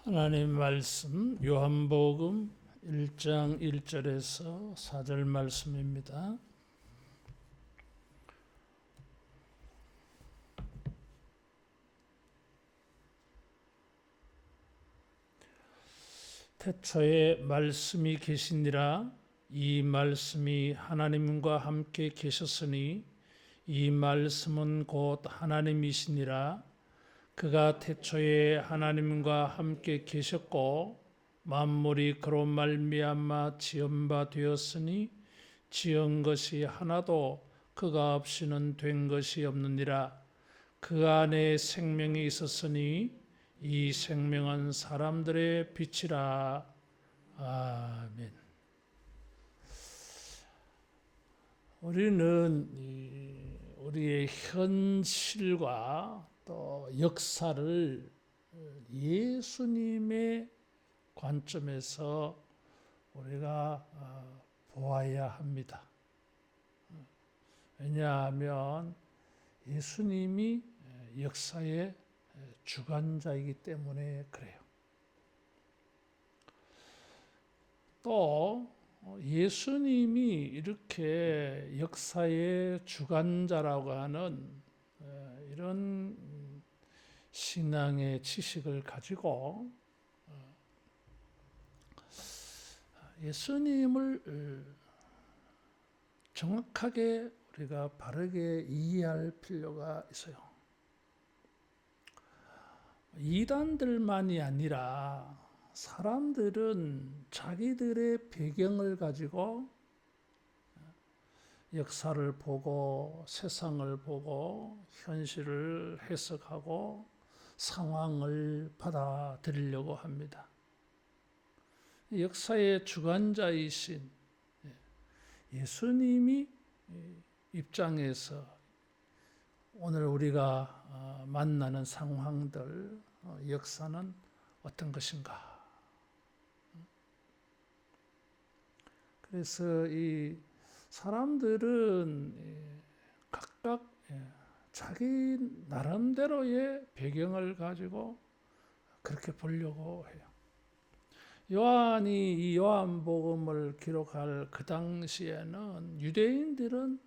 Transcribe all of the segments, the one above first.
하나님 말씀 요한복음 1장 1절에서 4절 말씀입니다. 태초에 말씀이 계시니라. 이 말씀이 하나님과 함께 계셨으니 이 말씀은 곧 하나님이시니라. 그가 태초에 하나님과 함께 계셨고 만물이 그로 말미암아 지은 바 되었으니 지은 것이 하나도 그가 없이는 된 것이 없느니라. 그 안에 생명이 있었으니 이 생명은 사람들의 빛이라. 아멘. 우리는 우리의 현실과 또 역사를 예수님의 관점에서 우리가 보아야 합니다. 왜냐하면 예수님이 역사의 주관자이기 때문에 그래요. 또 예수님이 이렇게 역사의 주관자라고 하는 이런 신앙의 지식을 가지고 예수님을 정확하게 우리가 바르게 이해할 필요가 있어요. 이단들만이 아니라 사람들은 자기들의 배경을 가지고 역사를 보고 세상을 보고 현실을 해석하고 상황을 받아들이려고 합니다. 역사의 주관자이신 예수님이 입장에서 오늘 우리가 만나는 상황들, 역사는 어떤 것인가? 그래서 이 사람들은 각각 자기 나름대로의 배경을 가지고 그렇게 보려고 해요. 요한이 이 요한복음을 기록할 그 당시에는 유대인들은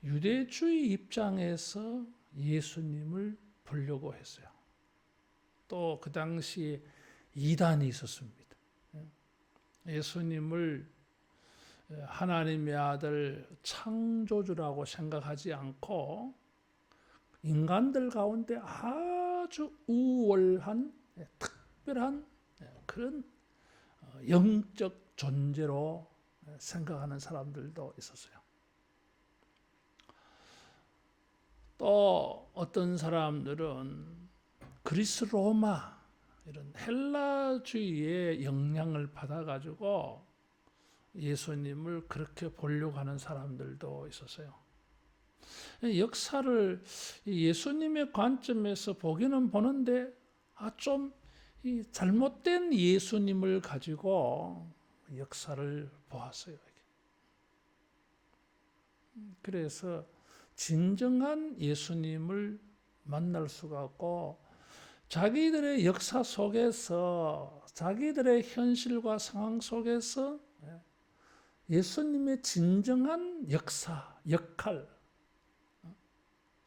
유대주의 입장에서 예수님을 보려고 했어요. 또 그 당시에 이단이 있었습니다. 예수님을 하나님의 아들 창조주라고 생각하지 않고 인간들 가운데 아주 우월한 특별한 그런 영적 존재로 생각하는 사람들도 있었어요. 또 어떤 사람들은 그리스 로마 이런 헬라주의의 영향을 받아가지고 예수님을 그렇게 보려고 하는 사람들도 있었어요. 역사를 예수님의 관점에서 보기는 보는데 좀 잘못된 예수님을 가지고 역사를 보았어요. 그래서 진정한 예수님을 만날 수가 없고 자기들의 역사 속에서 자기들의 현실과 상황 속에서 예수님의 진정한 역사, 역할,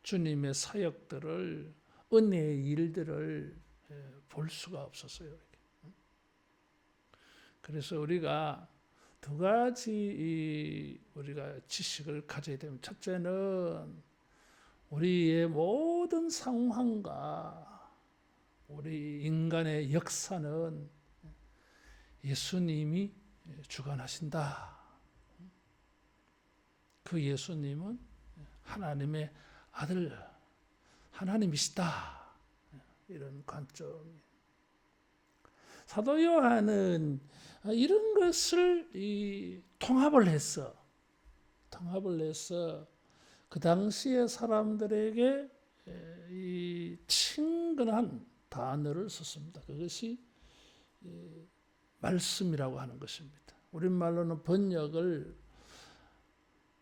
주님의 사역들을 은혜의 일들을 볼 수가 없었어요. 그래서 우리가 두 가지 우리가 지식을 가져야 됩니다. 첫째는 우리의 모든 상황과 우리 인간의 역사는 예수님이 주관하신다. 그 예수님은 하나님의 아들, 하나님이시다. 이런 관점이에요. 사도 요한은 이런 것을 통합을 해서 그 당시의 사람들에게 이 친근한 단어를 썼습니다. 그것이 말씀이라고 하는 것입니다. 우리말로는 번역을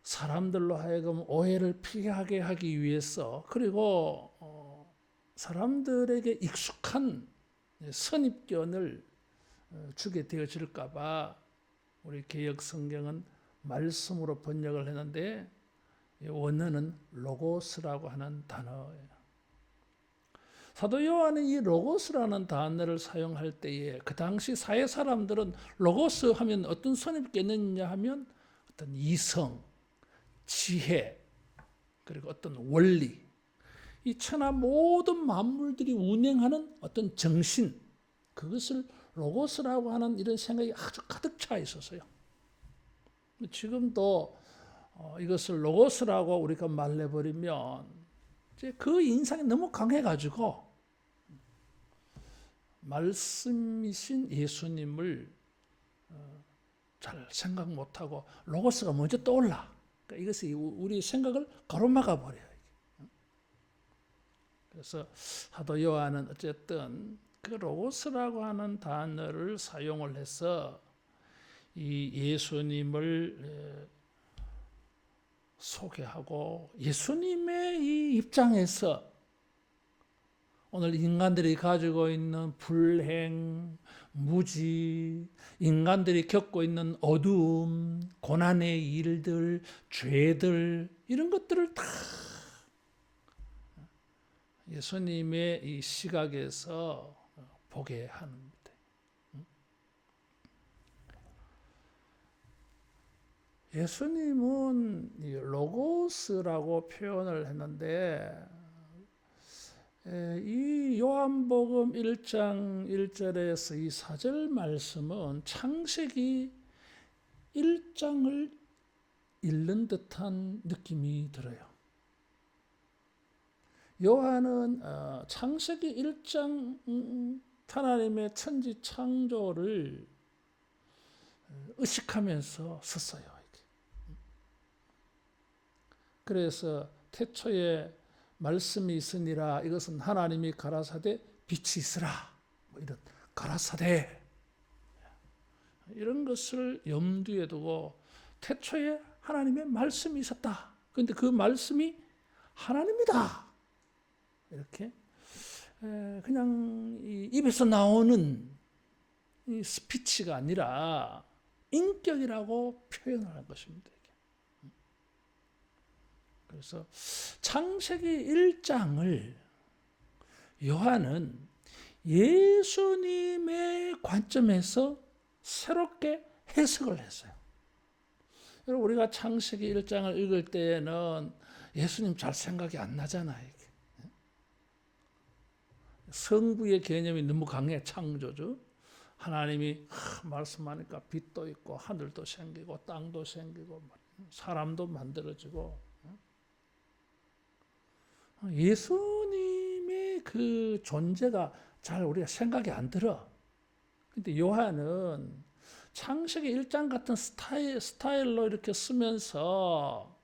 사람들로 하여금 오해를 피하게 하기 위해서 그리고 사람들에게 익숙한 선입견을 주게 되어질까 봐 우리 개역 성경은 말씀으로 번역을 했는데 원어는 로고스라고 하는 단어예요. 사도 요한은 이 로고스라는 단어를 사용할 때에 그 당시 사회 사람들은 로고스 하면 어떤 선입견이냐 하면 어떤 이성, 지혜, 그리고 어떤 원리, 이 천하 모든 만물들이 운행하는 어떤 정신, 그것을 로고스라고 하는 이런 생각이 아주 가득 차 있었어요. 지금도 이것을 로고스라고 우리가 말해버리면 이제 그 인상이 너무 강해가지고 말씀이신 예수님을 잘 생각 못하고 로고스가 먼저 떠올라. 그러니까 이것이 우리 생각을 가로막아 버려요. 그래서 사도 요한은 어쨌든 그 로고스라고 하는 단어를 사용을 해서 이 예수님을 소개하고 예수님의 이 입장에서 오늘 인간들이 가지고 있는 불행, 무지, 인간들이 겪고 있는 어두움, 고난의 일들, 죄들, 이런 것들을 다 예수님의 이 시각에서 보게 합니다. 예수님은 이 로고스라고 표현을 했는데 이 요한복음 1장 1절에서 이 4절 말씀은 창세기 1장을 읽는 듯한 느낌이 들어요. 요한은 창세기 1장 하나님의 천지 창조를 의식하면서 썼어요. 그래서 태초에 말씀이 있으니라 이것은 하나님이 가라사대 빛이 있으라 뭐 이런 가라사대 이런 것을 염두에 두고 태초에 하나님의 말씀이 있었다. 그런데 그 말씀이 하나님이다. 이렇게 그냥 입에서 나오는 이 스피치가 아니라 인격이라고 표현하는 것입니다. 그래서 창세기 1장을 요한은 예수님의 관점에서 새롭게 해석을 했어요. 여러분 우리가 창세기 1장을 읽을 때에는 예수님 잘 생각이 안 나잖아요. 성부의 개념이 너무 강해. 창조주. 하나님이 말씀하니까 빛도 있고 하늘도 생기고 땅도 생기고 사람도 만들어지고 예수님의 그 존재가 잘 우리가 생각이 안 들어. 근데 요한은 창세기 1장 같은 스타일로 이렇게 쓰면서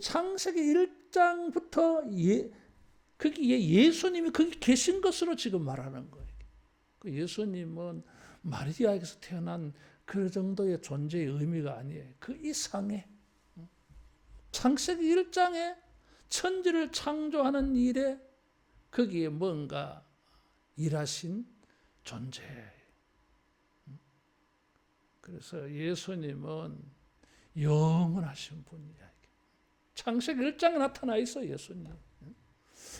창세기 1장부터 거기에 예수님이 거기 계신 것으로 지금 말하는 거예요. 그 예수님은 마리아에게서 태어난 그 정도의 존재의 의미가 아니에요. 그 이상의 창세기 1장에 천지를 창조하는 일에 거기에 뭔가 일하신 존재예요. 그래서 예수님은 영원하신 분이야. 창세기 1장에 나타나 있어 예수님.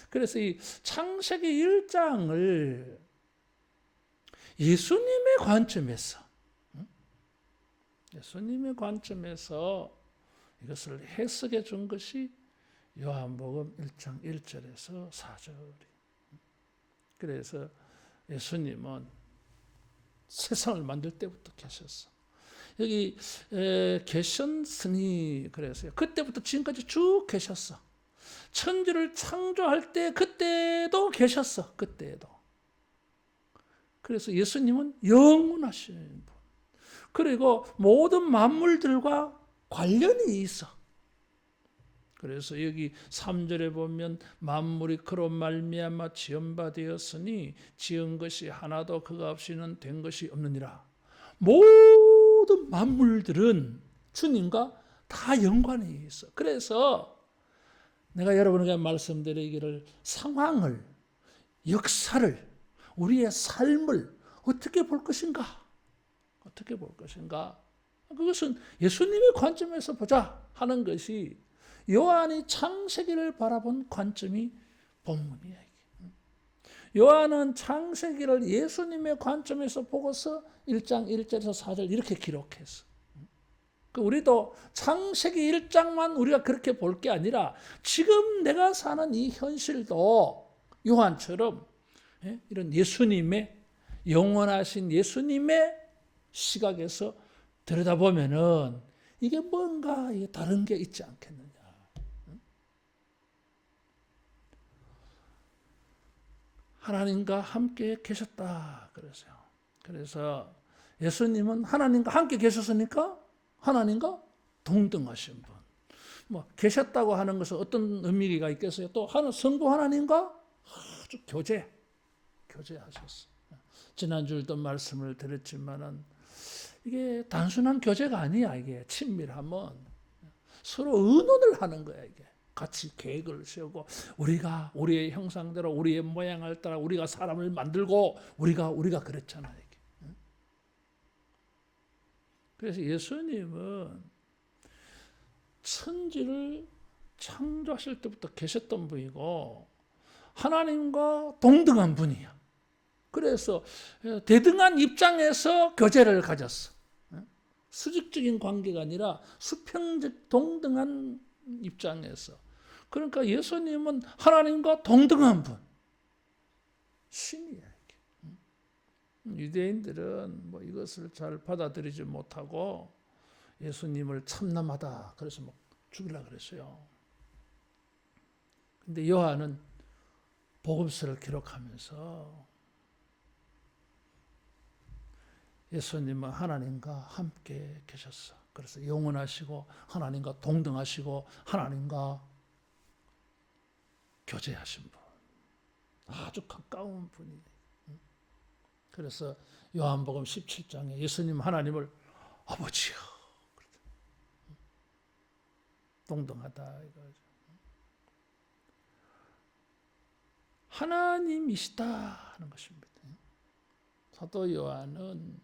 그래서 이 창세기 1장을 예수님의 관점에서 이것을 해석해 준 것이 요한복음 1장 1절에서 4절이. 그래서 예수님은 세상을 만들 때부터 계셨어. 여기 계셨으니 그래서요. 그때부터 지금까지 쭉 계셨어. 천지를 창조할 때 그때도 계셨어. 그때도. 그래서 예수님은 영원하신 분. 그리고 모든 만물들과 관련이 있어. 그래서 여기 3절에 보면 만물이 그로 말미암아 지은 바 되었으니 지은 것이 하나도 그가 없이는 된 것이 없느니라. 모든 만물들은 주님과 다 연관이 있어. 그래서 내가 여러분에게 말씀드리기를 상황을, 역사를, 우리의 삶을 어떻게 볼 것인가? 어떻게 볼 것인가? 그것은 예수님의 관점에서 보자 하는 것이 요한이 창세기를 바라본 관점이 본문이에요. 요한은 창세기를 예수님의 관점에서 보고서 1장 1절에서 4절 이렇게 기록했어. 우리도 창세기 1장만 우리가 그렇게 볼 게 아니라 지금 내가 사는 이 현실도 요한처럼 이런 예수님의 영원하신 예수님의 시각에서 들여다보면은 이게 뭔가 다른 게 있지 않겠느냐. 하나님과 함께 계셨다 그랬어요. 그래서 예수님은 하나님과 함께 계셨으니까 하나님과 동등하신 분. 뭐 계셨다고 하는 것은 어떤 의미가 있겠어요? 또 성부 하나님과 아주 교제하셨어. 지난주에도 말씀을 드렸지만은 이게 단순한 교제가 아니야. 이게 친밀함은 서로 의논을 하는 거야. 이게 같이 계획을 세우고 우리가 우리의 형상대로 우리의 모양을 따라 우리가 사람을 만들고 우리가 그랬잖아요. 이게. 그래서 예수님은 천지를 창조하실 때부터 계셨던 분이고 하나님과 동등한 분이야. 그래서 대등한 입장에서 교제를 가졌어. 수직적인 관계가 아니라 수평적 동등한 입장에서. 그러니까 예수님은 하나님과 동등한 분. 신이야. 유대인들은 뭐 이것을 잘 받아들이지 못하고 예수님을 참남하다. 그래서 막 죽이려고 그랬어요. 근데 요한은 복음서를 기록하면서 예수님은 하나님과 함께 계셨어. 그래서 영원하시고 하나님과 동등하시고 하나님과 교제하신 분. 아주 가까운 분이에요. 그래서 요한복음 17장에 예수님 하나님을 아버지요. 동등하다 이거죠. 하나님이시다 하는 것입니다. 사도 요한은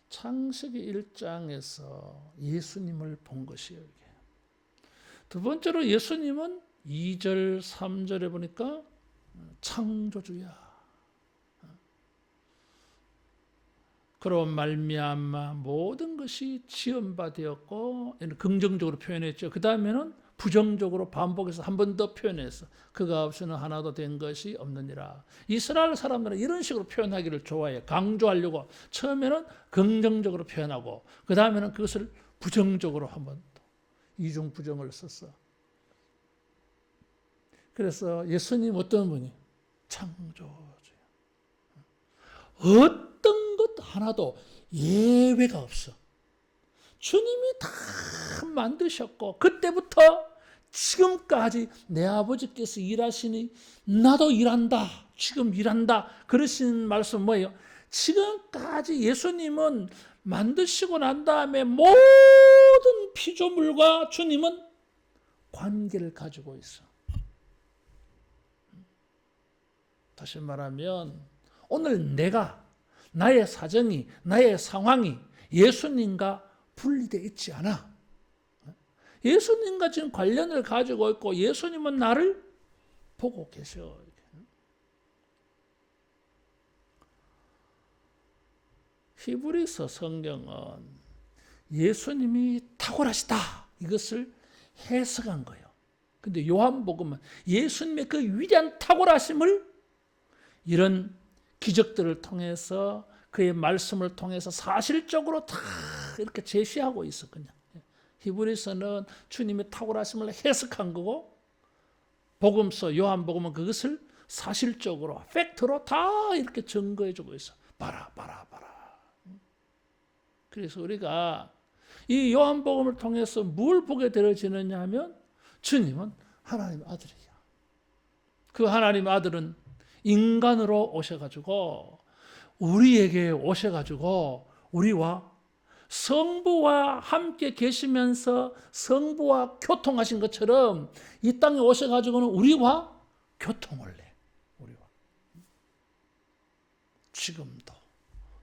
창세기 1장에서 예수님을 본 것이에요. 이게. 두 번째로 예수님은 2절, 3절에 보니까 창조주야. 그로 말미암아 모든 것이 지은 바 되었고 긍정적으로 표현했죠. 그 다음에는 부정적으로 반복해서 한 번 더 표현했어. 그가 없이는 하나도 된 것이 없느니라. 이스라엘 사람들은 이런 식으로 표현하기를 좋아해요. 강조하려고 처음에는 긍정적으로 표현하고 그 다음에는 그것을 부정적으로 한번 이중 부정을 썼어. 그래서 예수님 어떤 분이? 창조주야. 어떤 것 하나도 예외가 없어. 주님이 다 만드셨고 그때부터 지금까지 내 아버지께서 일하시니 나도 일한다. 지금 일한다. 그러신 말씀 뭐예요? 지금까지 예수님은 만드시고 난 다음에 모든 피조물과 주님은 관계를 가지고 있어. 다시 말하면 오늘 나의 사정이 나의 상황이 예수님과 분리되어 있지 않아. 예수님과 지금 관련을 가지고 있고 예수님은 나를 보고 계셔. 히브리서 성경은 예수님이 탁월하시다 이것을 해석한 거예요. 근데 요한복음은 예수님의 그 위대한 탁월하심을 이런 기적들을 통해서 그의 말씀을 통해서 사실적으로 다 이렇게 제시하고 있어. 그냥 히브리서는 주님의 탁월하심을 해석한 거고 복음서 요한복음은 그것을 사실적으로 팩트로 다 이렇게 증거해주고 있어. 봐라. 그래서 우리가 이 요한복음을 통해서 뭘 보게 되어지느냐 하면 주님은 하나님 아들이야. 그 하나님 아들은 인간으로 오셔가지고 우리에게 오셔가지고 우리와 성부와 함께 계시면서 성부와 교통하신 것처럼 이 땅에 오셔가지고는 우리와 교통을 해. 우리와. 지금도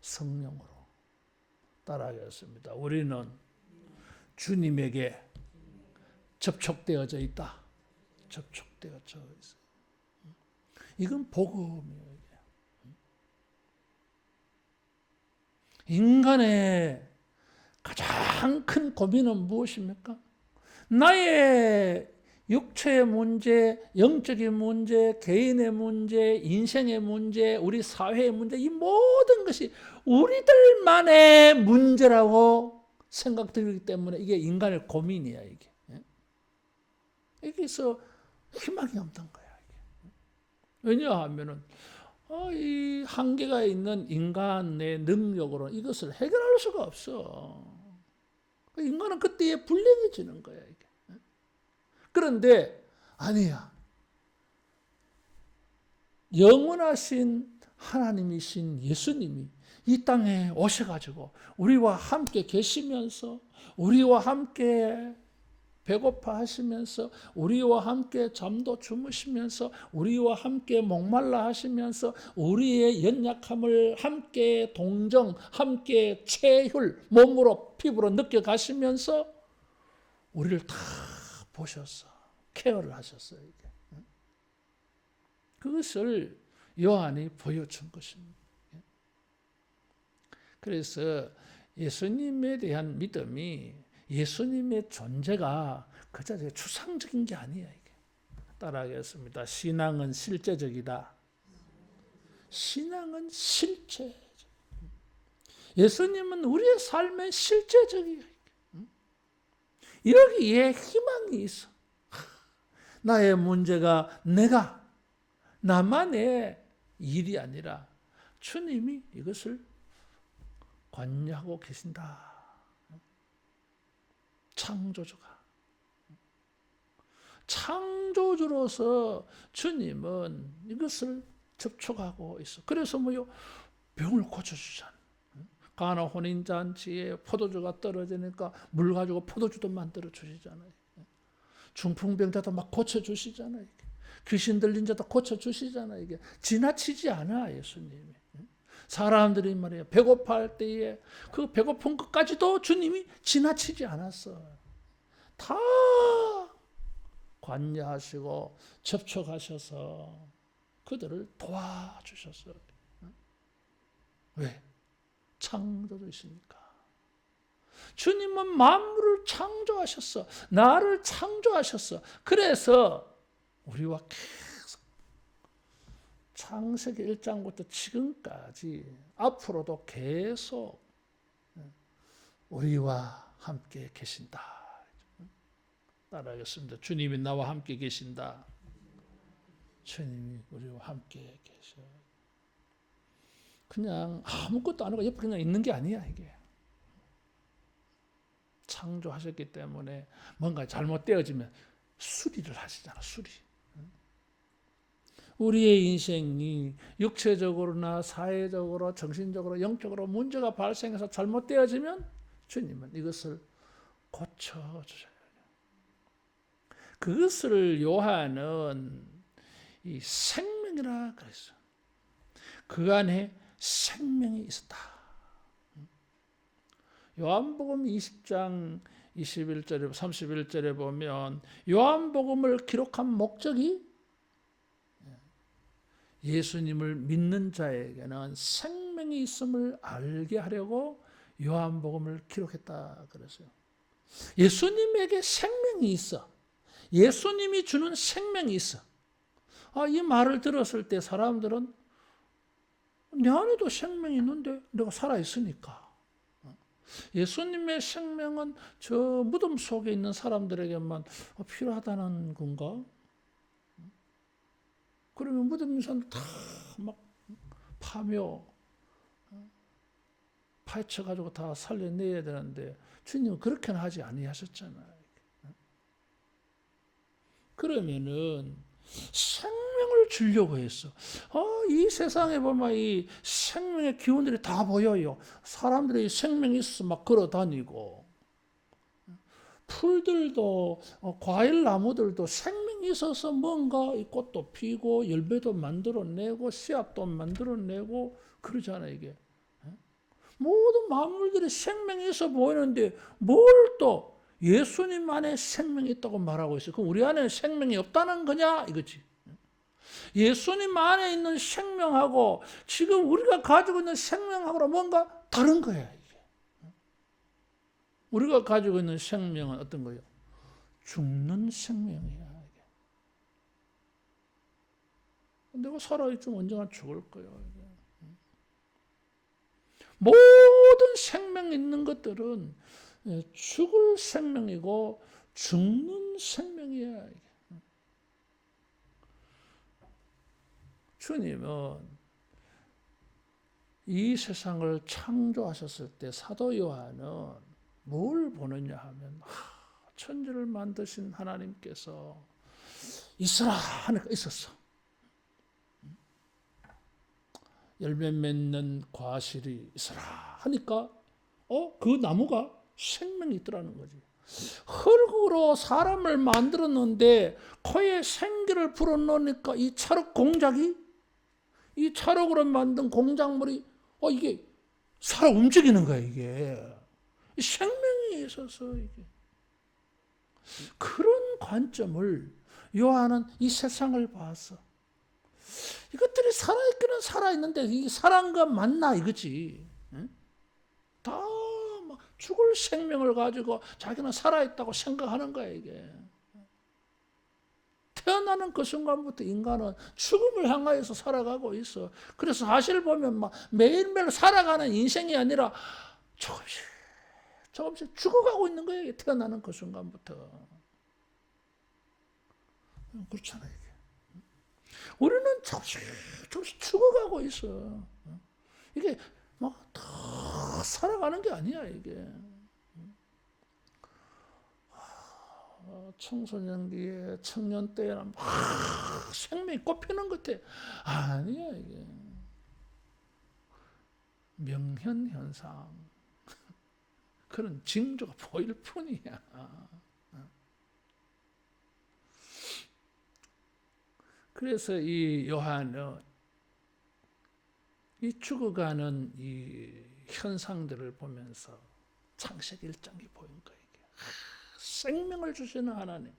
성령으로 따라하겠습니다. 우리는 주님에게 접촉되어져 있다. 접촉되어져 있어요. 이건 복음이에요. 인간의 가장 큰 고민은 무엇입니까? 나의 육체의 문제, 영적인 문제, 개인의 문제, 인생의 문제, 우리 사회의 문제, 이 모든 것이 우리들만의 문제라고 생각되기 때문에 이게 인간의 고민이야, 이게. 여기서 희망이 없는 거야, 이게. 왜냐하면은 이 한계가 있는 인간의 능력으로 이것을 해결할 수가 없어. 인간은 그때에 불행해지는 거야, 이게. 그런데 아니야. 영원하신 하나님이신 예수님이 이 땅에 오셔가지고 우리와 함께 계시면서 우리와 함께 배고파 하시면서 우리와 함께 잠도 주무시면서 우리와 함께 목말라 하시면서 우리의 연약함을 함께 동정, 함께 체휼, 몸으로 피부로 느껴가시면서 우리를 다 보셔서 케어를 하셨어요. 이게. 그것을 요한이 보여준 것입니다. 그래서 예수님에 대한 믿음이 예수님의 존재가 그저 추상적인 게 아니야. 이게. 따라하겠습니다. 신앙은 실제적이다. 신앙은 실제적. 예수님은 우리의 삶의 실제적이야. 여기에 희망이 있어. 나의 문제가 나만의 일이 아니라 주님이 이것을 관여하고 계신다. 창조주로서 주님은 이것을 접촉하고 있어. 그래서 병을 고쳐주잖아. 가나 혼인잔치에 포도주가 떨어지니까 물 가지고 포도주도 만들어 주시잖아요. 중풍병자도 막 고쳐주시잖아요. 귀신 들린 자도 고쳐주시잖아요. 이게 지나치지 않아, 예수님이. 사람들이 말이에요. 배고파할 때에 그 배고픈 것까지도 주님이 지나치지 않았어. 다 관여하시고 접촉하셔서 그들을 도와주셨어요. 왜? 창조주시니까. 주님은 만물을 창조하셨어. 나를 창조하셨어. 그래서 우리와 계속 창세기 1장부터 지금까지 앞으로도 계속 우리와 함께 계신다. 따라하겠습니다. 주님이 나와 함께 계신다. 주님이 우리와 함께 계셔. 그냥 아무것도 안 하고 옆에 그냥 있는 게 아니야, 이게. 창조하셨기 때문에 뭔가 잘못되어지면 수리를 하시잖아, 수리. 우리의 인생이 육체적으로나 사회적으로, 정신적으로, 영적으로 문제가 발생해서 잘못되어지면 주님은 이것을 고쳐주셔요. 그것을 요한은 이 생명이라 그랬어. 그 안에 생명이 있었다. 요한복음 20장 21절에 31절에 보면 요한복음을 기록한 목적이 예수님을 믿는 자에게는 생명이 있음을 알게 하려고 요한복음을 기록했다 그랬어요. 예수님에게 생명이 있어. 예수님이 주는 생명이 있어. 이 말을 들었을 때 사람들은 내 안에도 생명이 있는데 내가 살아있으니까. 예수님의 생명은 저 무덤 속에 있는 사람들에게만 필요하다는 건가? 그러면 무덤 있는 사람들 다 막 파며 파헤쳐가지고 다 살려내야 되는데 주님은 그렇게는 하지 아니하셨잖아요. 그러면은 생명을 주려고 했어. 이 세상에 보면 이 생명의 기운들이 다 보여요. 사람들이 생명이 있어 막 걸어 다니고 풀들도 과일 나무들도 생명이 있어서 뭔가 이 꽃도 피고 열매도 만들어내고 씨앗도 만들어내고 그러잖아요. 이게 모든 만물들이 생명이 있어 보이는데 뭘 또 예수님 안에 생명이 있다고 말하고 있어요. 그럼 우리 안에 생명이 없다는 거냐 이거지. 예수님 안에 있는 생명하고 지금 우리가 가지고 있는 생명하고는 뭔가 다른 거야. 이게. 우리가 가지고 있는 생명은 어떤 거예요? 죽는 생명이야. 내가 살아있으면 언젠가 죽을 거야. 모든 생명 있는 것들은 죽을 생명이고 죽는 생명이야. 주님은 이 세상을 창조하셨을 때 사도 요한은 뭘 보느냐 하면 천지를 만드신 하나님께서 있으라 하니까 있었어. 열매 맺는 과실이 있으라 하니까 그 나무가 생명이 있더라는 거지. 흙으로 사람을 만들었는데 코에 생기를 불어넣으니까 이 찰흙 공작이 이 찰흙으로 만든 공작물이 이게 살아 움직이는 거야. 이게 생명이 있어서 이게 그런 관점을 요한은 이 세상을 봤어. 이것들이 살아있기는 살아있는데 이게 살아난 거 맞나 이거지. 다 막 죽을 생명을 가지고 자기는 살아있다고 생각하는 거야 이게. 태어나는 그 순간부터 인간은 죽음을 향하여서 살아가고 있어. 그래서 사실 보면 막 매일매일 살아가는 인생이 아니라 조금씩 죽어가고 있는 거예요. 태어나는 그 순간부터. 그렇잖아요. 우리는 조금씩 죽어가고 있어. 이게 막 다 살아가는 게 아니야 이게. 청소년기에 청년 때에는 막 생명이 꽃피는 것 같아. 아니야 이게. 명현현상 그런 징조가 보일 뿐이야. 그래서 이 요한은 이 죽어가는 이 현상들을 보면서 창세기 1장이 보인 거예요. 생명을 주시는 하나님.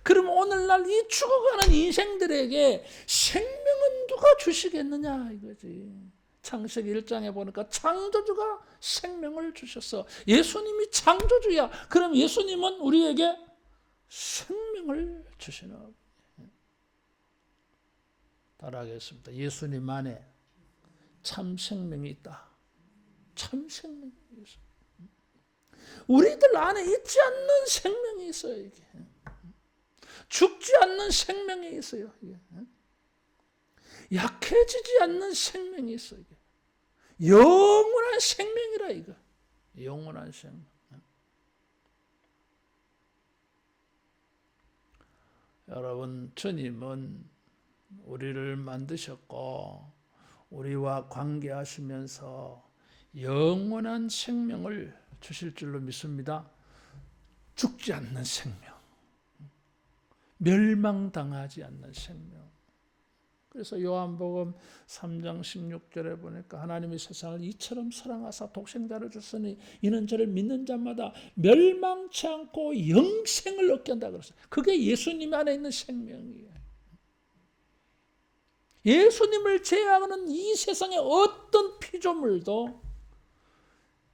그럼 오늘날 이 죽어가는 인생들에게 생명은 누가 주시겠느냐 이거지. 창세기 1장에 보니까 창조주가 생명을 주셨어. 예수님이 창조주야. 그럼 예수님은 우리에게 생명을 주시는. 따라하겠습니다. 예수님 안에 참 생명이 있다. 참 생명이 있어. 우리들 안에 있지 않는 생명이 있어요. 이게. 죽지 않는 생명이 있어요. 이게. 약해지지 않는 생명이 있어요. 이게. 영원한 생명이라 이거. 영원한 생명. 여러분, 주님은 우리를 만드셨고 우리와 관계하시면서 영원한 생명을 주실 줄로 믿습니다. 죽지 않는 생명, 멸망당하지 않는 생명. 그래서 요한복음 3장 16절에 보니까 하나님이 세상을 이처럼 사랑하사 독생자를 줬으니 이는 저를 믿는 자마다 멸망치 않고 영생을 얻게 한다 그랬어요. 그게 예수님 안에 있는 생명이에요. 예수님을 제외하고는 이 세상의 어떤 피조물도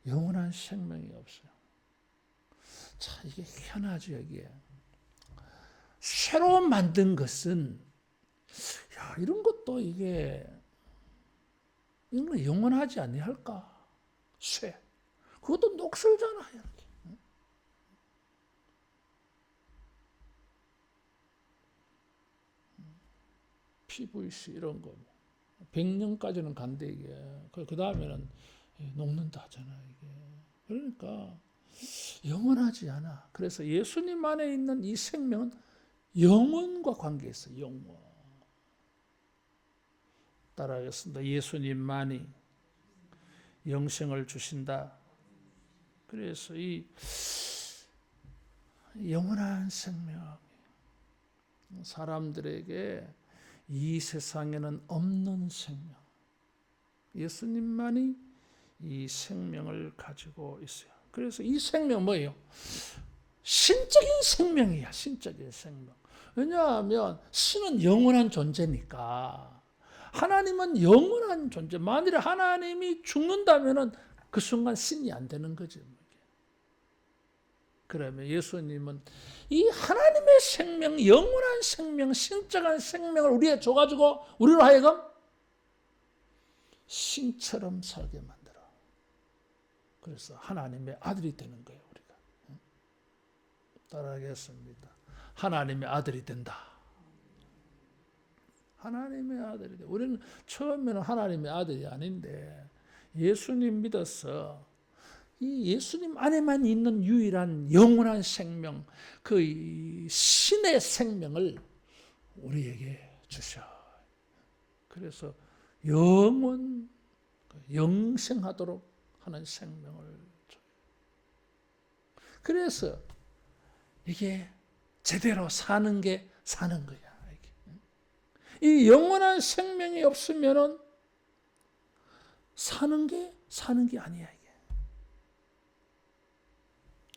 영원한 생명이 없어요. 자, 이게 희한하죠, 이게. 새로 만든 것은, 이런 것도 이게, 이건 영원하지 아니할까? 쇠. 그것도 녹슬잖아요. PVC 이런 거 100년까지는 간대 이게. 그 다음에는 녹는다 하잖아 이게. 그러니까 영원하지 않아. 그래서 예수님 안에 있는 이 생명은 영원과 관계 있어. 영원. 따라하겠습니다. 예수님만이 영생을 주신다. 그래서 이 영원한 생명. 사람들에게 이 세상에는 없는 생명. 예수님만이 이 생명을 가지고 있어요. 그래서 이 생명 뭐예요? 신적인 생명이야. 신적인 생명. 왜냐하면 신은 영원한 존재니까. 하나님은 영원한 존재. 만일에 하나님이 죽는다면 그 순간 신이 안 되는 거지. 그러면 예수님은 이 하나님의 생명, 영원한 생명, 신적인 생명을 우리에 줘가지고 우리로 하여금 신처럼 살게 만들어. 그래서 하나님의 아들이 되는 거예요, 우리가. 따라하겠습니다. 하나님의 아들이 된다. 하나님의 아들이 돼. 우리는 처음에는 하나님의 아들이 아닌데 예수님 믿어서 이 예수님 안에만 있는 유일한 영원한 생명, 그 신의 생명을 우리에게 주셔. 그래서 영생하도록 하는 생명을 줘요. 그래서 이게 제대로 사는 게 사는 거야. 이 영원한 생명이 없으면은 사는 게 아니야. 이게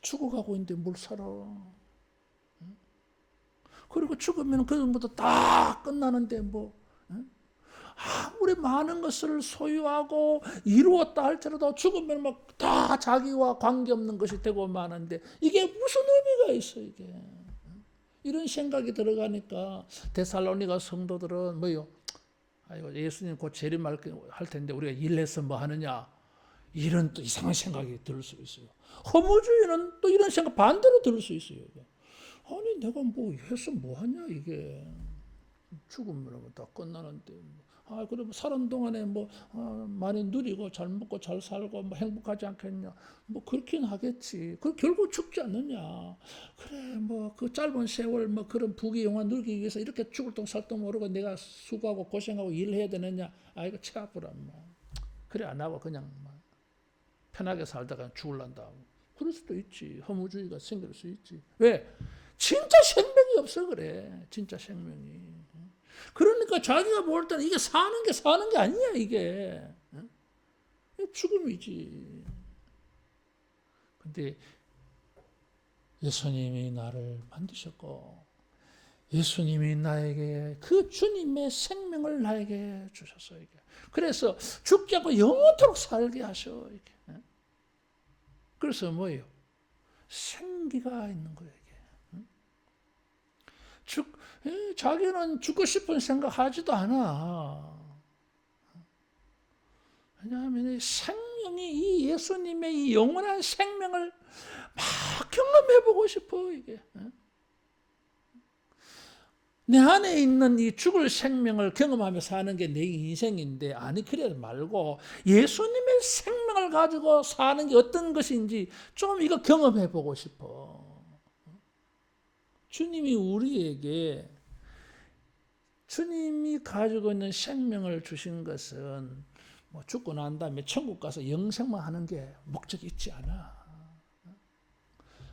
죽어가고 있는데 뭘 살아? 그리고 죽으면 그전부터 다 끝나는데 뭐 아무리 많은 것을 소유하고 이루었다 할지라도 죽으면 막 다 자기와 관계없는 것이 되고 마는데 이게 무슨 의미가 있어 이게? 이런 생각이 들어가니까 데살로니가 성도들은 뭐요? 아이고 예수님 곧 재림할 텐데 우리가 일해서 뭐 하느냐? 이런 또 이상한 생각이 들 수 있어요. 허무주의는 또 이런 생각 반대로 들 수 있어요. 아니 내가 뭐 해서 뭐 하냐 이게 죽으면 다 끝나는데. 그러면 사는 동안에 많이 누리고 잘 먹고 잘 살고 행복하지 않겠냐? 그렇긴 하겠지. 결국 죽지 않느냐? 그래 그 짧은 세월 그런 부귀영화 누리기 위해서 이렇게 죽을 똥 살 똥 모르고 내가 수고하고 고생하고 일해야 되느냐? 이거 체 아프란 그래 안 하고 그냥 편하게 살다가 죽을란다. 그럴 수도 있지. 허무주의가 생길 수 있지. 왜? 진짜 생명이 없어 그래. 진짜 생명이. 그러니까 자기가 볼 때는 이게 사는 게 아니야 이게. 죽음이지. 근데 예수님이 나를 만드셨고 예수님이 나에게 그 주님의 생명을 나에게 주셨어 이게. 그래서 죽지 않고 영원토록 살게 하셔 이게. 그래서 뭐예요? 생기가 있는 거예요 이게. 자기는 죽고 싶은 생각 하지도 않아. 왜냐하면 이 생명이 이 예수님의 이 영원한 생명을 막 경험해보고 싶어 이게. 내 안에 있는 이 죽을 생명을 경험하며 사는 게 내 인생인데 아니 그래 말고 예수님의 생명을 가지고 사는 게 어떤 것인지 좀 이거 경험해보고 싶어. 주님이 우리에게 주님이 가지고 있는 생명을 주신 것은 죽고 난 다음에 천국 가서 영생만 하는 게 목적이 있지 않아.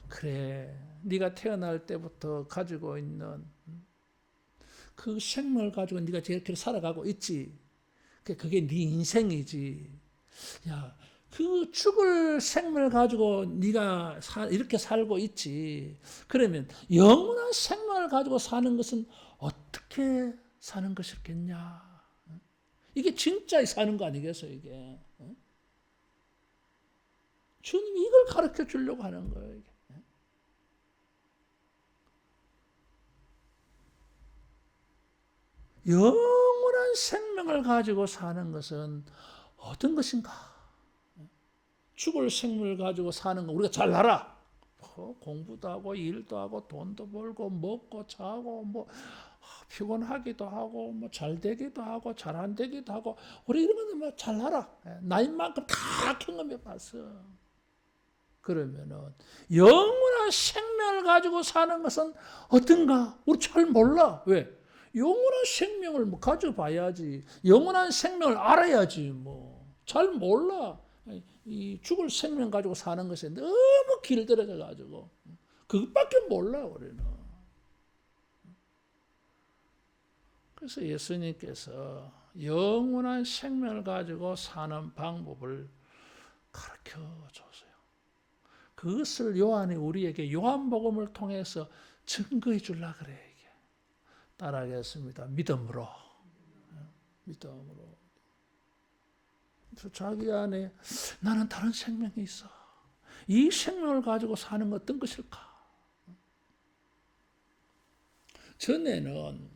그래, 네가 태어날 때부터 가지고 있는 그 생명을 가지고 네가 저렇게 살아가고 있지. 그게 네 인생이지. 야, 그 죽을 생명을 가지고 네가 이렇게 살고 있지. 그러면 영원한 생명을 가지고 사는 것은 어떻게 사는 것이겠냐? 이게 진짜 사는 거 아니겠어요, 이게? 주님이 이걸 가르쳐 주려고 하는 거예요, 이게. 영원한 생명을 가지고 사는 것은 어떤 것인가? 죽을 생명을 가지고 사는 거 우리가 잘 알아. 공부도 하고 일도 하고 돈도 벌고 먹고 자고 피곤하기도 하고 잘 되기도 하고 잘 안 되기도 하고 우리 이런 거는 잘 알아. 나인 만큼 다 경험해 봤어. 그러면은 영원한 생명을 가지고 사는 것은 어떤가? 우리 잘 몰라. 왜? 영원한 생명을 가져봐야지. 영원한 생명을 알아야지 잘 몰라. 이 죽을 생명 가지고 사는 것에 너무 길들여져 가지고 그것밖에 몰라 우리는. 그래서 예수님께서 영원한 생명을 가지고 사는 방법을 가르쳐 줬어요. 그것을 요한이 우리에게 요한복음을 통해서 증거해 주려고 그래. 이게. 따라하겠습니다. 믿음으로. 믿음으로. 자기 안에 나는 다른 생명이 있어. 이 생명을 가지고 사는 건 어떤 것일까? 전에는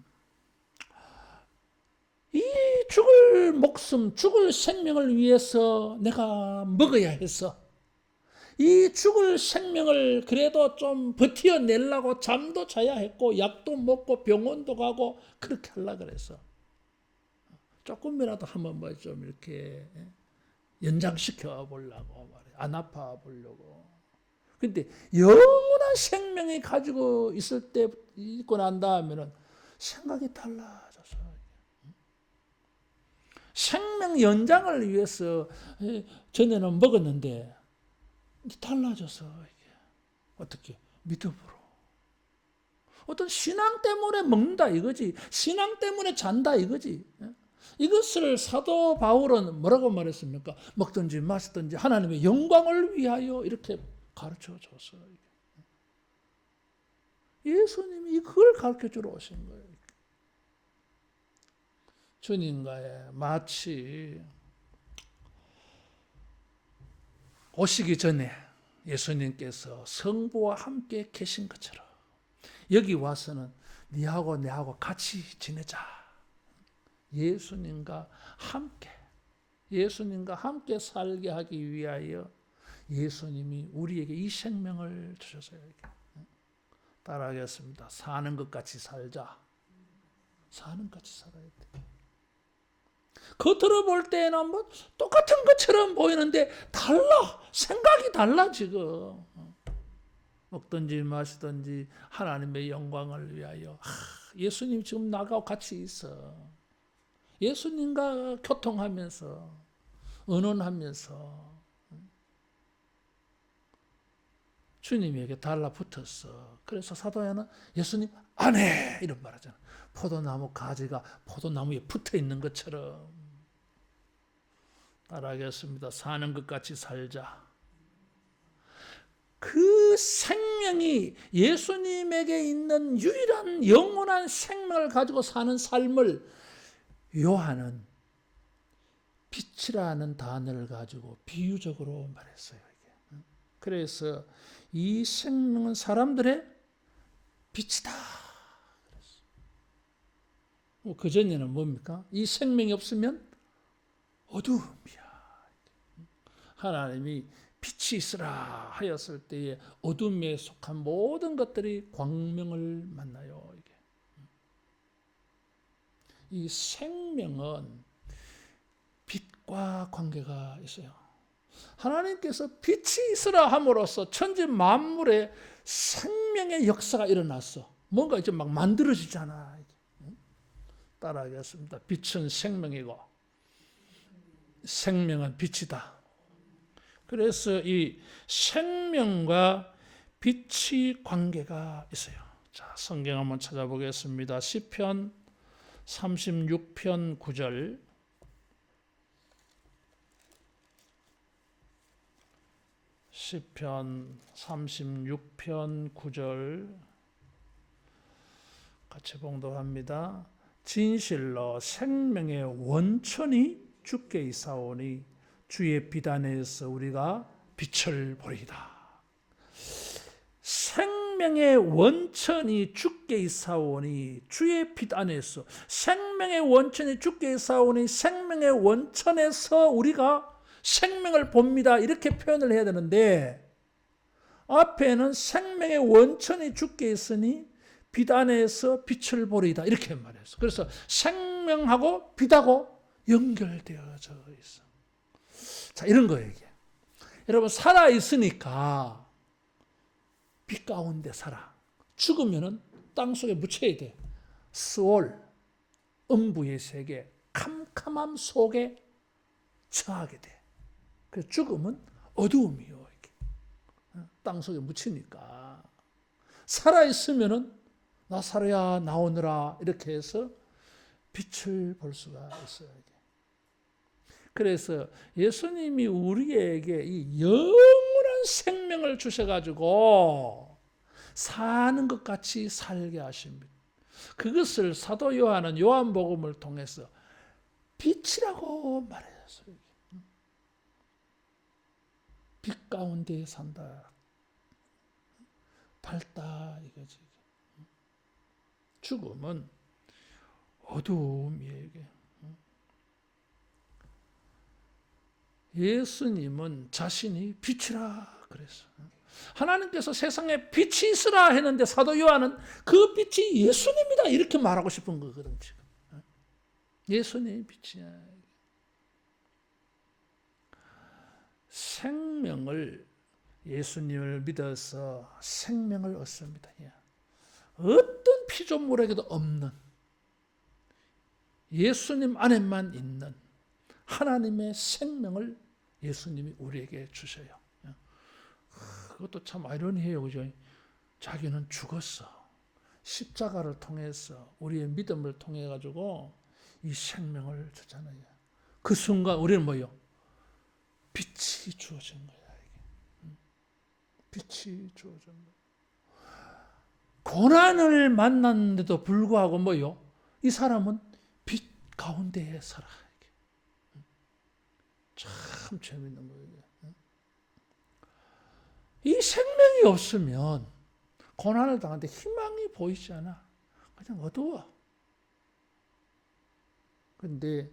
이 죽을 목숨, 죽을 생명을 위해서 내가 먹어야 해서 이 죽을 생명을 그래도 좀 버텨내려고 잠도 자야 했고 약도 먹고 병원도 가고 그렇게 하려고 그래서 조금이라도 한번 뭐 좀 이렇게 연장시켜 보려고 말이에요. 안 아파 보려고. 근데 영원한 생명이 가지고 있을 때 있고 난 다음에는 생각이 달라졌어요. 생명 연장을 위해서 전에는 먹었는데 달라져서 이게 어떻게 믿음으로 어떤 신앙 때문에 먹는다 이거지. 신앙 때문에 잔다 이거지. 이것을 사도 바울은 뭐라고 말했습니까? 먹든지 마시든지 하나님의 영광을 위하여 이렇게 가르쳐 줬어요. 예수님이 그걸 가르쳐 주러 오신 거예요. 주님과의 마치 오시기 전에 예수님께서 성부와 함께 계신 것처럼 여기 와서는 네하고 내하고 같이 지내자. 예수님과 함께 살게 하기 위하여 예수님이 우리에게 이 생명을 주셨어요. 따라하겠습니다. 사는 것 같이 살자. 사는 것 같이 살아야 돼. 겉으로 볼 때는 뭐 똑같은 것처럼 보이는데 달라. 생각이 달라 지금. 먹든지 마시든지 하나님의 영광을 위하여. 예수님 지금 나하고 같이 있어. 예수님과 교통하면서 의논하면서 주님에게 달라붙었어. 그래서 사도야는 예수님 안 해! 이런 말 하잖아. 포도나무 가지가 포도나무에 붙어 있는 것처럼. 따라하겠습니다. 사는 것 같이 살자. 그 생명이 예수님에게 있는 유일한 영원한 생명을 가지고 사는 삶을 요한은 빛이라는 단어를 가지고 비유적으로 말했어요. 그래서 이 생명은 사람들의 빛이다. 그 전에는 뭡니까? 이 생명이 없으면 어두움이야. 하나님이 빛이 있으라 하였을 때에 어둠에 속한 모든 것들이 광명을 만나요. 이 생명은 빛과 관계가 있어요. 하나님께서 빛이 있으라 함으로써 천지 만물에 생명의 역사가 일어났어. 뭔가 이제 막 만들어지잖아. 따라하겠습니다. 빛은 생명이고 생명은 빛이다. 그래서 이 생명과 빛이 관계가 있어요. 자, 성경 한번 찾아보겠습니다. 시편 36편 9절. 시편 36편 9절 같이 봉독합니다. 진실로 생명의 원천이 주께 있사오니 주의 빛 안에서 우리가 빛을 보리이다. 생명의 원천이 주께 있사오니 주의 빛 안에서 생명의 원천이 주께 있사오니 생명의 원천에서 우리가 생명을 봅니다. 이렇게 표현을 해야 되는데 앞에는 생명의 원천이 주께 있으니 빛 안에서 빛을 보리이다. 이렇게 말했어. 그래서 생명하고 빛하고 연결되어져 있어. 자, 이런 거예요, 이게. 여러분, 살아있으니까 빛 가운데 살아. 죽으면은 땅 속에 묻혀야 돼. 스올, 음부의 세계, 캄캄함 속에 처하게 돼. 그래서 죽음은 어두움이요. 이렇게. 땅 속에 묻히니까. 살아있으면은 나사로야 나오너라 이렇게 해서 빛을 볼 수가 있어요. 그래서 예수님이 우리에게 이 영원한 생명을 주셔가지고 사는 것 같이 살게 하십니다. 그것을 사도 요한은 요한복음을 통해서 빛이라고 말했어요. 빛 가운데 산다. 밝다 이거지. 죽음은 어두움이에요. 예수님은 자신이 빛이라 그랬어요. 하나님께서 세상에 빛이 있으라 했는데 사도 요한은 그 빛이 예수님이다 이렇게 말하고 싶은 거거든 지금. 예수님이 빛이야. 생명을 예수님을 믿어서 생명을 얻습니다. 어떤 피조물에게도 없는 예수님 안에만 있는 하나님의 생명을 예수님이 우리에게 주셔요. 그것도 참 아이러니해요. 그죠? 자기는 죽었어. 십자가를 통해서 우리의 믿음을 통해 가지고 이 생명을 주잖아요. 그 순간 우리는 뭐요? 빛이 주어진 거야. 빛이 주어진 거야. 고난을 만났는데도 불구하고 뭐요? 이 사람은 빛 가운데에 살아. 참 재밌는 거예요. 이 생명이 없으면 고난을 당하는데 희망이 보이지 않아. 그냥 어두워. 그런데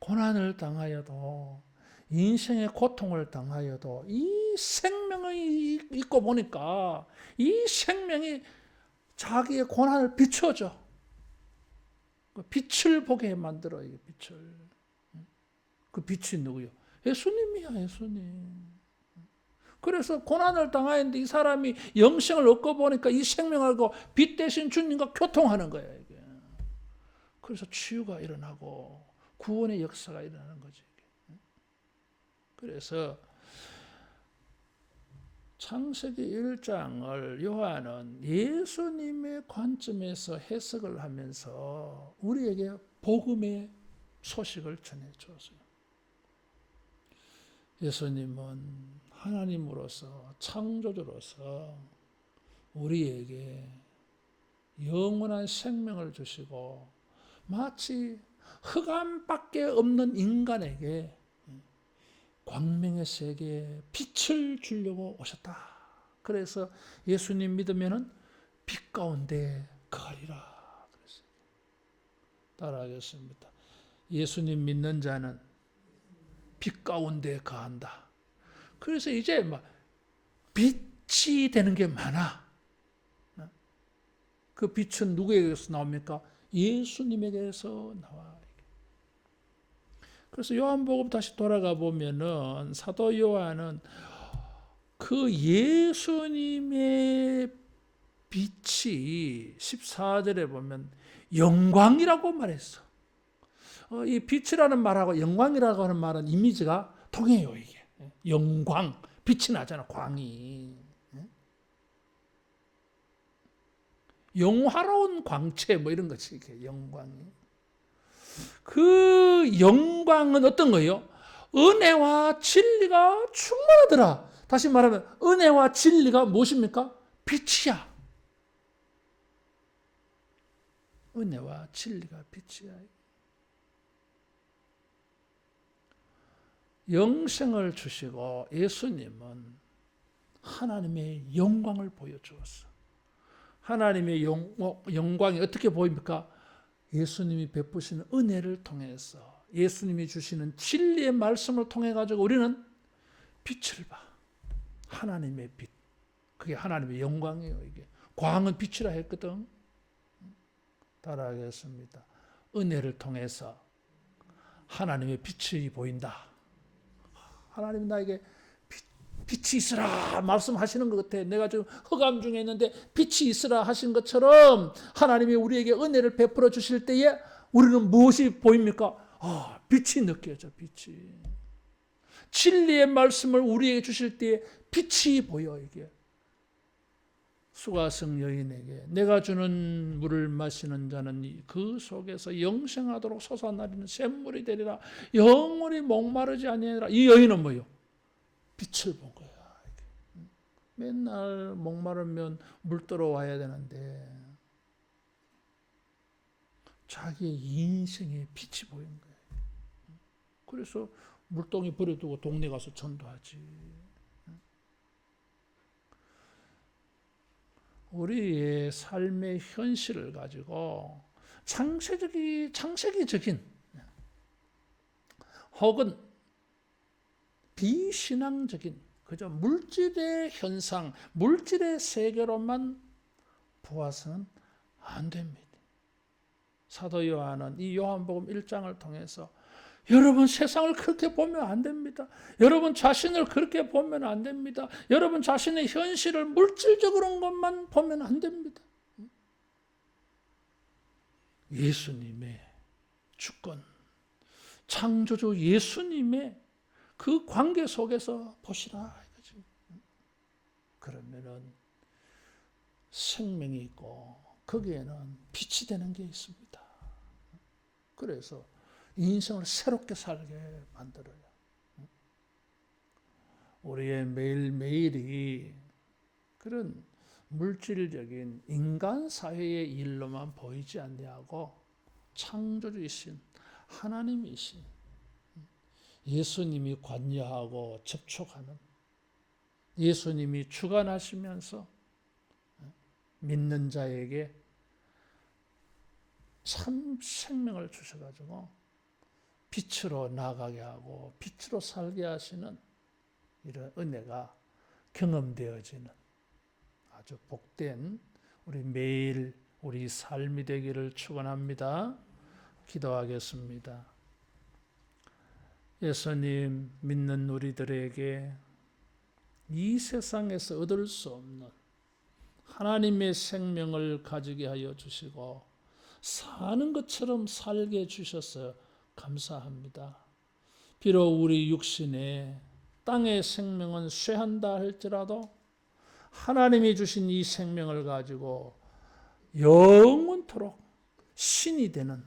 고난을 당하여도 인생의 고통을 당하여도 이 생명이 있고 보니까 이 생명이 자기의 고난을 비춰줘. 빛을 보게 만들어요. 빛을. 그 빛이 누구요? 예수님이야. 예수님. 그래서 고난을 당하는데 이 사람이 영생을 얻고 보니까 이 생명하고 빛 대신 주님과 교통하는 거야. 이게. 그래서 치유가 일어나고 구원의 역사가 일어나는 거지. 그래서 창세기 1장을 요한은 예수님의 관점에서 해석을 하면서 우리에게 복음의 소식을 전해주었어요. 예수님은 하나님으로서 창조주로서 우리에게 영원한 생명을 주시고 마치 흑암밖에 없는 인간에게 광명의 세계에 빛을 주려고 오셨다. 그래서 예수님 믿으면은 빛 가운데 거하리라. 그랬어요. 따라하겠습니다. 예수님 믿는 자는 빛 가운데 거한다. 그래서 이제 막 빛이 되는 게 많아. 그 빛은 누구에게서 나옵니까? 예수님에게서 나와. 그래서 요한복음 다시 돌아가 보면은 사도 요한은 그 예수님의 빛이 14절에 보면 영광이라고 말했어. 이 빛이라는 말하고 영광이라고 하는 말은 이미지가 통해요. 이게 영광, 빛이 나잖아. 광이 영화로운 광채 뭐 이런 것이 이렇게 영광이. 그 영광은 어떤 거예요? 은혜와 진리가 충만하더라. 다시 말하면 은혜와 진리가 무엇입니까? 빛이야. 은혜와 진리가 빛이야. 영생을 주시고 예수님은 하나님의 영광을 보여주었어. 하나님의 영광이 어떻게 보입니까? 예수님이 베푸시는 은혜를 통해서 예수님이 주시는 진리의 말씀을 통해 가지고 우리는 빛을 봐. 하나님의 빛. 그게 하나님의 영광이에요. 이게 광은 빛이라 했거든. 따라하겠습니다. 은혜를 통해서 하나님의 빛이 보인다. 하나님이 나에게 빛이 있으라 말씀하시는 것 같아. 내가 지금 흑암 중에 있는데 빛이 있으라 하신 것처럼 하나님이 우리에게 은혜를 베풀어 주실 때에 우리는 무엇이 보입니까? 빛이 느껴져. 빛이. 진리의 말씀을 우리에게 주실 때에 빛이 보여. 이게 수가성 여인에게 내가 주는 물을 마시는 자는 그 속에서 영생하도록 솟아나리는 샘물이 되리라. 영원히 목마르지 아니하리라. 이 여인은 뭐요? 빛을 본 거야. 맨날 목마르면 물 들어와야 되는데 자기의 인생의 빛이 보인 거예요. 그래서 물동이 버려두고 동네 가서 전도하지. 우리의 삶의 현실을 가지고 창세기적인 혹은 비신앙적인 그저 물질의 현상, 물질의 세계로만 보아서는 안 됩니다. 사도 요한은 이 요한복음 1장을 통해서 여러분 세상을 그렇게 보면 안 됩니다. 여러분 자신을 그렇게 보면 안 됩니다. 여러분 자신의 현실을 물질적으로 것만 보면 안 됩니다. 예수님의 주권, 창조주 예수님의 그 관계 속에서 보시라. 그러면은 생명이 있고 거기에는 빛이 되는 게 있습니다. 그래서 인생을 새롭게 살게 만들어요. 우리의 매일매일이 그런 물질적인 인간 사회의 일로만 보이지 아니하고 창조주이신 하나님이신 예수님이 관여하고 접촉하는 예수님이 주관하시면서 믿는 자에게 참 생명을 주셔가지고 빛으로 나가게 하고 빛으로 살게 하시는 이런 은혜가 경험되어지는 아주 복된 우리 매일 우리 삶이 되기를 축원합니다. 기도하겠습니다. 예수님 믿는 우리들에게 이 세상에서 얻을 수 없는 하나님의 생명을 가지게 하여 주시고 사는 것처럼 살게 해주셔서 감사합니다. 비록 우리 육신에 땅의 생명은 쇠한다 할지라도 하나님이 주신 이 생명을 가지고 영원토록 신이 되는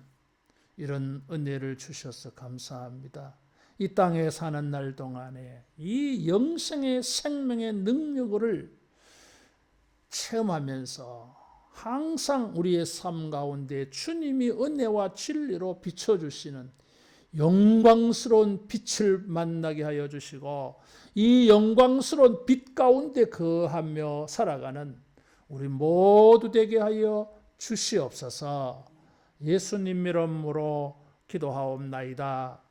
이런 은혜를 주셔서 감사합니다. 이 땅에 사는 날 동안에 이 영생의 생명의 능력을 체험하면서 항상 우리의 삶 가운데 주님이 은혜와 진리로 비춰주시는 영광스러운 빛을 만나게 하여 주시고 이 영광스러운 빛 가운데 거하며 살아가는 우리 모두 되게 하여 주시옵소서. 예수님 이름으로 기도하옵나이다.